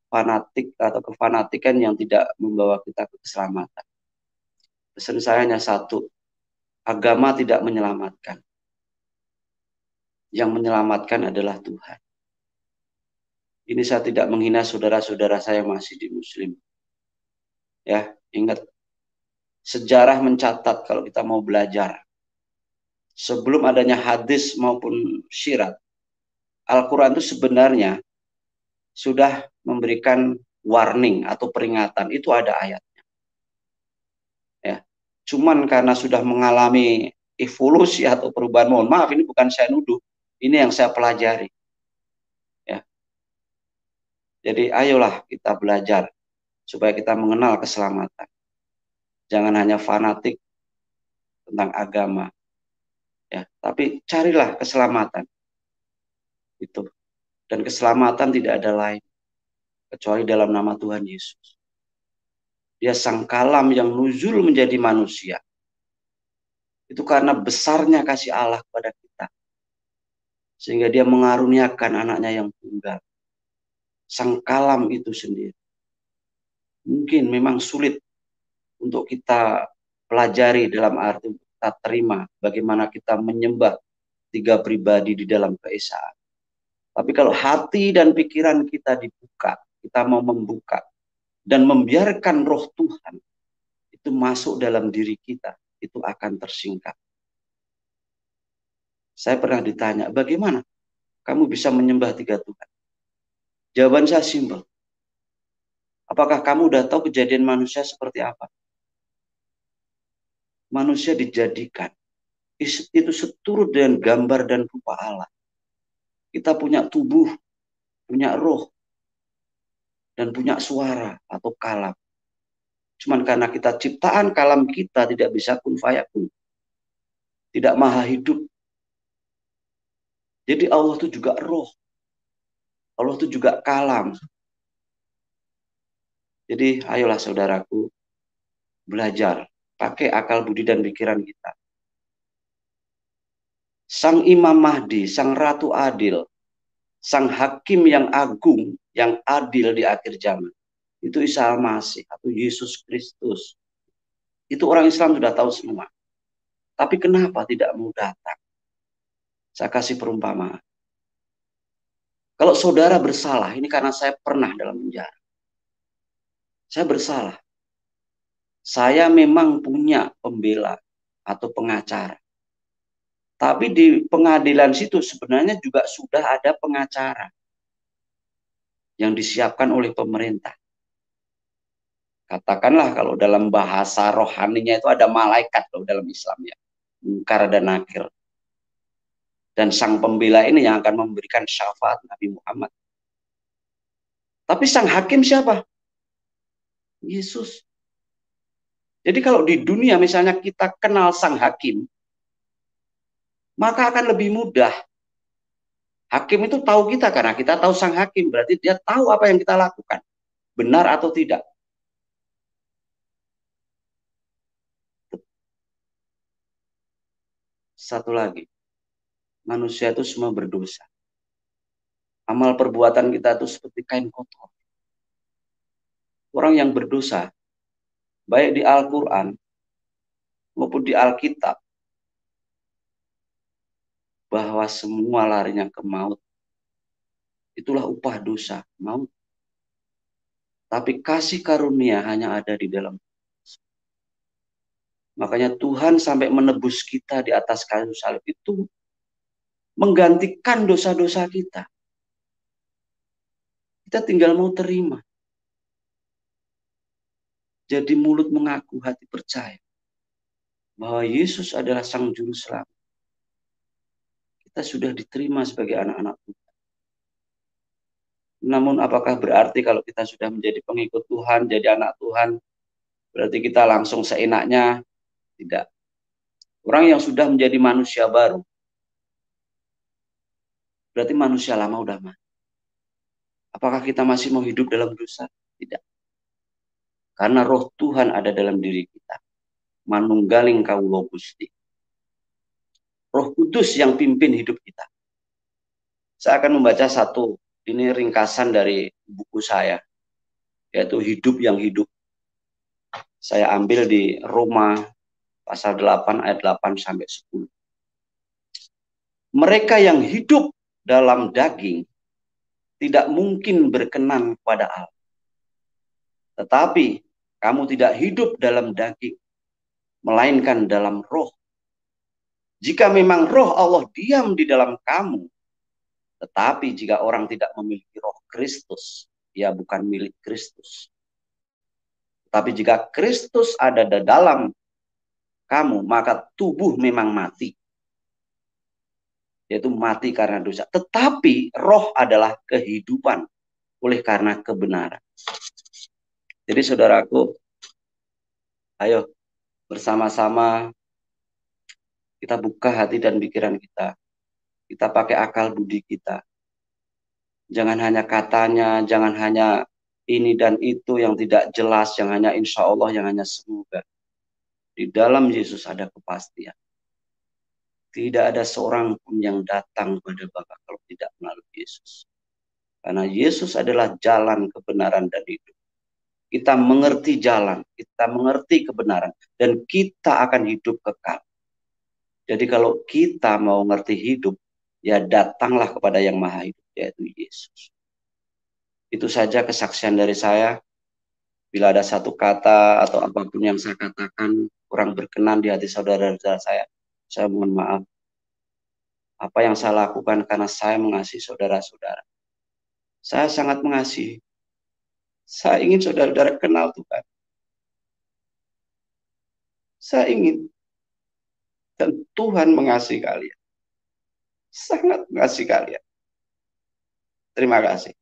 fanatik atau kefanatikan yang tidak membawa kita ke keselamatan. Pesan saya hanya satu, agama tidak menyelamatkan. Yang menyelamatkan adalah Tuhan. Ini saya tidak menghina saudara-saudara saya yang masih di Muslim. Ya, ingat sejarah mencatat kalau kita mau belajar. Sebelum adanya hadis maupun syirat, Al-Quran itu sebenarnya sudah memberikan warning atau peringatan. Itu ada ayat. Ya. Cuman karena sudah mengalami evolusi atau perubahan, mohon maaf ini bukan saya nuduh, ini yang saya pelajari. Ya. Jadi ayolah kita belajar supaya kita mengenal keselamatan. Jangan hanya fanatik tentang agama, ya, tapi carilah keselamatan itu. Dan keselamatan tidak ada lain kecuali dalam nama Tuhan Yesus. Dia sang kalam yang nuzul menjadi manusia. Itu karena besarnya kasih Allah kepada kita. Sehingga dia mengaruniakan anaknya yang tunggal. Sang kalam itu sendiri. Mungkin memang sulit untuk kita pelajari dalam arti kita terima bagaimana kita menyembah tiga pribadi di dalam keesaan. Tapi kalau hati dan pikiran kita dibuka, kita mau membuka dan membiarkan roh Tuhan itu masuk dalam diri kita, itu akan tersingkap. Saya pernah ditanya, bagaimana kamu bisa menyembah tiga Tuhan? Jawaban saya simpel. Apakah kamu udah tahu kejadian manusia seperti apa? Manusia dijadikan itu seturut dengan gambar dan rupa Allah. Kita punya tubuh, punya roh, dan punya suara atau kalam. Cuman karena kita ciptaan kalam kita tidak bisa kun fayakun. Tidak maha hidup. Jadi Allah itu juga roh. Allah itu juga kalam. Jadi ayolah saudaraku, belajar. Pakai akal budi dan pikiran kita. Sang Imam Mahdi, Sang Ratu Adil, Sang Hakim yang agung, yang adil di akhir zaman. Itu Isa Al-Masih atau Yesus Kristus. Itu orang Islam sudah tahu semua. Tapi kenapa tidak mau datang? Saya kasih perumpamaan. Kalau saudara bersalah, ini karena saya pernah dalam penjara. Saya bersalah. Saya memang punya pembela atau pengacara. Tapi di pengadilan situ sebenarnya juga sudah ada pengacara yang disiapkan oleh pemerintah. Katakanlah kalau dalam bahasa rohaninya itu ada malaikat loh dalam Islam ya. Munkar dan nakir. Dan sang pembela ini yang akan memberikan syafaat Nabi Muhammad. Tapi sang hakim siapa? Yesus. Jadi kalau di dunia misalnya kita kenal sang hakim, maka akan lebih mudah. Hakim itu tahu kita karena kita tahu sang hakim. Berarti dia tahu apa yang kita lakukan. Benar atau tidak. Satu lagi. Manusia itu semua berdosa. Amal perbuatan kita itu seperti kain kotor. Orang yang berdosa, baik di Al-Quran maupun di Alkitab, bahwa semua larinya ke maut. Itulah upah dosa, maut. Tapi kasih karunia hanya ada di dalam. Makanya Tuhan sampai menebus kita di atas kayu salib itu menggantikan dosa-dosa kita. Kita tinggal mau terima. Jadi mulut mengaku, hati percaya bahwa Yesus adalah Sang Juru Selamat. Kita sudah diterima sebagai anak-anak Tuhan. Namun apakah berarti kalau kita sudah menjadi pengikut Tuhan, jadi anak Tuhan, berarti kita langsung seenaknya? Tidak. Orang yang sudah menjadi manusia baru, berarti manusia lama udah mati. Apakah kita masih mau hidup dalam dosa? Tidak. Karena roh Tuhan ada dalam diri kita. Manunggaling kawula Gusti. Roh Kudus yang pimpin hidup kita. Saya akan membaca satu, ini ringkasan dari buku saya, yaitu Hidup yang Hidup. Saya ambil di Roma pasal 8 ayat 8 sampai 10. Mereka yang hidup dalam daging tidak mungkin berkenan kepada Allah. Tetapi kamu tidak hidup dalam daging, melainkan dalam roh. Jika memang roh Allah diam di dalam kamu, tetapi jika orang tidak memiliki roh Kristus, ia bukan milik Kristus. Tapi jika Kristus ada di dalam kamu, maka tubuh memang mati. Yaitu mati karena dosa. Tetapi roh adalah kehidupan oleh karena kebenaran. Jadi saudaraku, ayo bersama-sama kita buka hati dan pikiran kita. Kita pakai akal budi kita. Jangan hanya katanya, jangan hanya ini dan itu yang tidak jelas, yang hanya insya Allah, yang hanya semoga. Di dalam Yesus ada kepastian. Tidak ada seorang pun yang datang kepada Bapa kalau tidak melalui Yesus. Karena Yesus adalah jalan kebenaran dan hidup. Kita mengerti jalan, kita mengerti kebenaran, dan kita akan hidup kekal. Jadi kalau kita mau ngerti hidup, ya datanglah kepada yang maha hidup, yaitu Yesus. Itu saja kesaksian dari saya. Bila ada satu kata atau apapun yang saya katakan kurang berkenan di hati saudara-saudara saya mohon maaf. Apa yang saya lakukan karena saya mengasihi saudara-saudara. Saya sangat mengasihi. Saya ingin saudara-saudara kenal Tuhan. Saya ingin. Dan Tuhan mengasihi kalian. Sangat mengasihi kalian. Terima kasih.